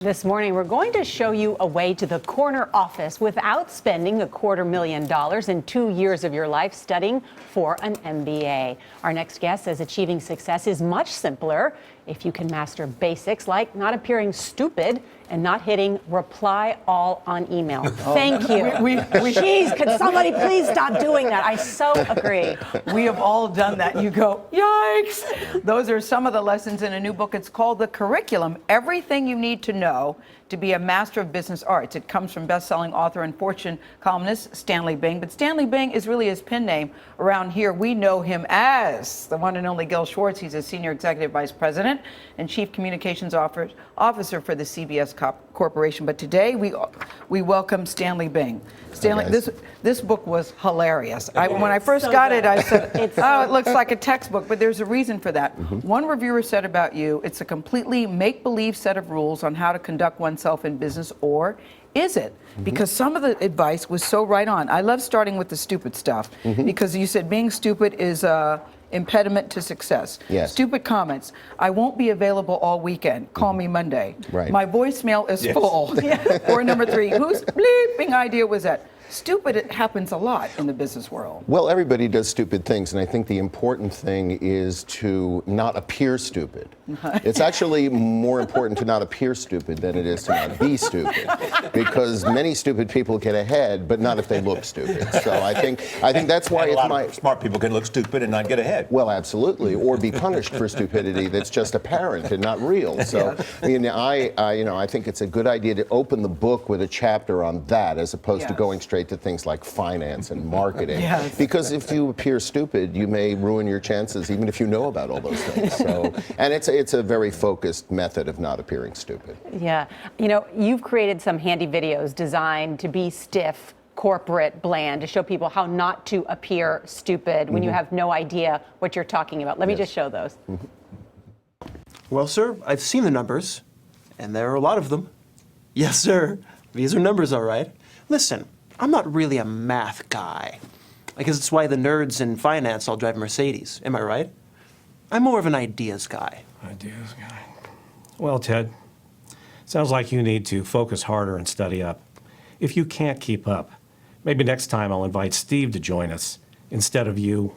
This morning, we're going to show you a way to the corner office without spending $250,000 in 2 years of your life studying for an MBA. Our next guest says achieving success is much simpler if you can master basics like not appearing stupid and not hitting reply all on email. Thank you. Jeez, could somebody please stop doing that? I so agree. We have all done that. You go, yikes. Those are some of the lessons in a new book. It's called The Curriculum, Everything You Need to Know to Be a Master of Business Arts. It comes from best-selling author and Fortune columnist Stanley Bing. But Stanley Bing is really his pen name. Around here, we know him as the one and only Gil Schwartz. He's a senior executive vice president and chief communications officer for the CBS Corporation. But today, we welcome Stanley Bing. Stanley, this book was hilarious. When I first got it, I said, it looks like a textbook, but there's a reason for that. One reviewer said about you, it's a completely make-believe set of rules on how to conduct oneself in business, or is it? Because some of the advice was so right on. I love starting with the stupid stuff, because you said being stupid is impediment to success. Yes. Stupid comments. I won't be available all weekend. Call me Monday. Right. My voicemail is full. Or number 3, whose bleeping idea was that? Stupid, it happens a lot in the business world. Well, everybody does stupid things, and I think the important thing is to not appear stupid. It's actually more important to not appear stupid than it is to not be stupid, because many stupid people get ahead, but not if they look stupid. So I think that's why a lot of smart people can look stupid and not get ahead. Well, absolutely, or be punished for stupidity that's just apparent and not real. So I mean, I think it's a good idea to open the book with a chapter on that, as opposed to going straight to things like finance and marketing. Because if you appear stupid, you may ruin your chances, even if you know about all those things. So, and it's a very focused method of not appearing stupid. Yeah. You've created some handy videos designed to be stiff, corporate, bland, to show people how not to appear stupid when you have no idea what you're talking about. Let me just show those. Well, sir, I've seen the numbers, and there are a lot of them. Yes, sir. These are numbers, all right. Listen, I'm not really a math guy. I guess it's why the nerds in finance all drive Mercedes. Am I right? I'm more of an ideas guy. Ideas guy. Well, Ted, sounds like you need to focus harder and study up. If you can't keep up, maybe next time I'll invite Steve to join us instead of you.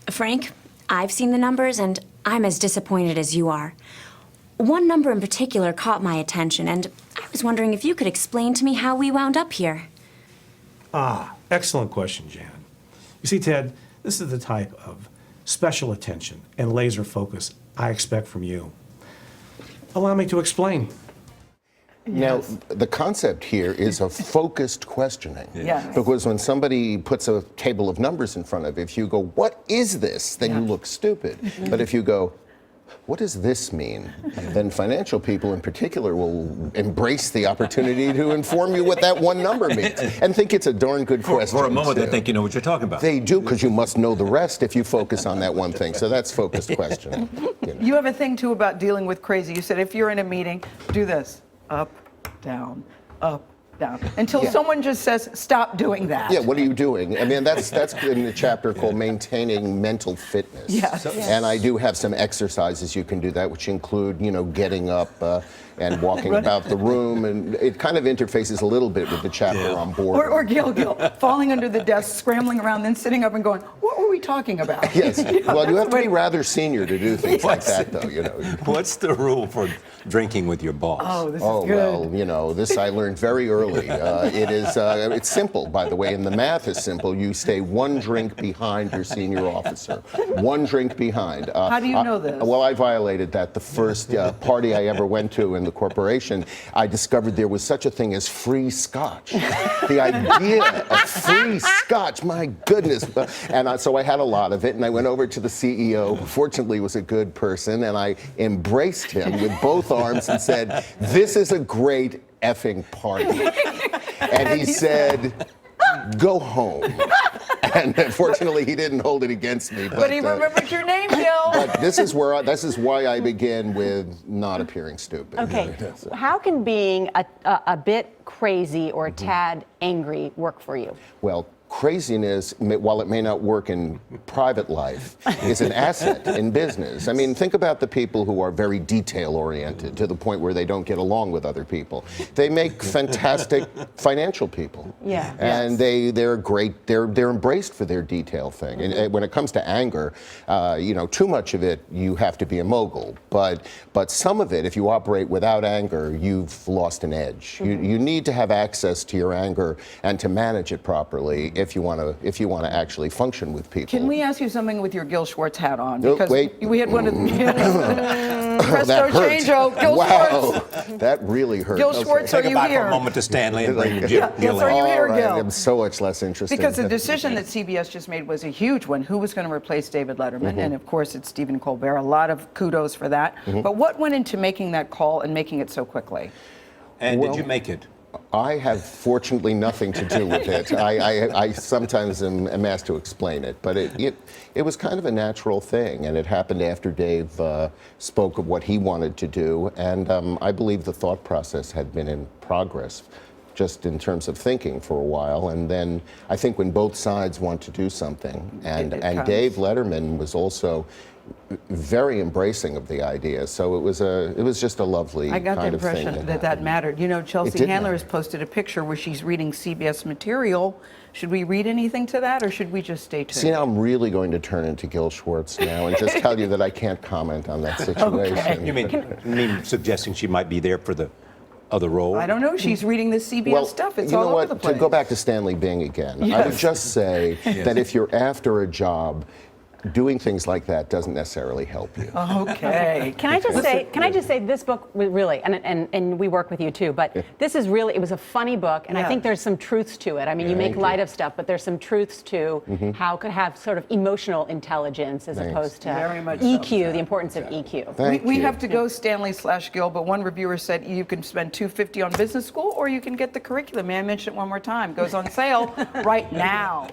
Frank, I've seen the numbers, and I'm as disappointed as you are. One number in particular caught my attention, and I was wondering if you could explain to me how we wound up here. Excellent question, Jan. You see, Ted, this is the type of special attention and laser focus I expect from you. Allow me to explain. Now, the concept here is of focused questioning. Yes. Because when somebody puts a table of numbers in front of you, if you go, what is this? Then you look stupid. But if you go, what does this mean? Then financial people in particular will embrace the opportunity to inform you what that one number means and think it's a darn good question. For a moment, they think you know what you're talking about. They do, because you must know the rest if you focus on that one thing. So that's focused questioning. You have a thing, too, about dealing with crazy. You said if you're in a meeting, do this. Up, down, until someone just says, stop doing that. Yeah, what are you doing? I mean, that's in the chapter called Maintaining Mental Fitness. Yes. And I do have some exercises you can do that, which include, getting up and walking about the room, and it kind of interfaces a little bit with the chapter on board. Or Gil, falling under the desk, scrambling around, then sitting up and going, what were we talking about? Yes. Well, you have to be rather senior to do things like that, though. What's the rule for drinking with your boss? Oh, this is good. Well, this I learned very early. It's simple, by the way, and the math is simple. You stay one drink behind your senior officer. One drink behind. How do you know this? Well, I violated that the first party I ever went to in the corporation. I discovered there was such a thing as free scotch. The idea of free scotch, my goodness. And so I had a lot of it, and I went over to the CEO, who fortunately was a good person, and I embraced him with both arms and said, this is a great effing party. And he said, go home. And fortunately, he didn't hold it against me. But he remembered your name, Gil. But this is why I begin with not appearing stupid. Okay. How can being a bit crazy or a tad angry work for you? Well, craziness, while it may not work in private life, is an asset in business. I mean, think about the people who are very detail-oriented to the point where they don't get along with other people. They make fantastic financial people. Yeah. And they're great. They're embraced for their detail thing. And when it comes to anger, too much of it, you have to be a mogul. But some of it, if you operate without anger, you've lost an edge. You need to have access to your anger and to manage it properly if you want to actually function with people. Can we ask you something with your Gil Schwartz hat on? Oh, Because wait. we had one of the presto That hurt. changeo. Gil Wow, Schwartz. that really hurt. Gil Okay. Schwartz, Take are it you back for here? a moment to Stanley and bring Gil Yes, are in. you here, All right, Gil? I'm so much less interested. Because the decision that CBS just made was a huge one. Who was going to replace David Letterman? And of course, it's Stephen Colbert. A lot of kudos for that. But what went into making that call and making it so quickly? And Well- did you make it? I have fortunately nothing to do with it. I sometimes am asked to explain it, but it was kind of a natural thing, and it happened after Dave spoke of what he wanted to do, and I believe the thought process had been in progress, just in terms of thinking for a while, and then I think when both sides want to do something, and comes. Dave Letterman was also very embracing of the idea, so it was just a lovely I got the kind of thing. impression that mattered. You know, Chelsea did Handler matter. has posted a picture where she's reading CBS material. Should we read anything to that, or should we just stay tuned? See, now I'm really going to turn into Gil Schwartz now and just tell you that I can't comment on that situation. You mean suggesting she might be there for the other role? I don't know. She's reading the CBS stuff. It's you all know over what? the place. To go back to Stanley Bing again, I would Yes. just say that if you're after a job, doing things like that doesn't necessarily help you. Okay. Can I just say this book really, and we work with you too, but this is really, it was a funny book, and I think Yeah. there's some truths to it. I mean, you make Thank light you. of stuff, but there's some truths to how it could have sort of emotional intelligence as Thanks. opposed to Very much so. EQ, the importance of EQ. Thank we you. have to go Stanley/Gil, but one reviewer said you can spend $250 on business school, or you can get the curriculum. May I mention it one more time? Goes on sale right now.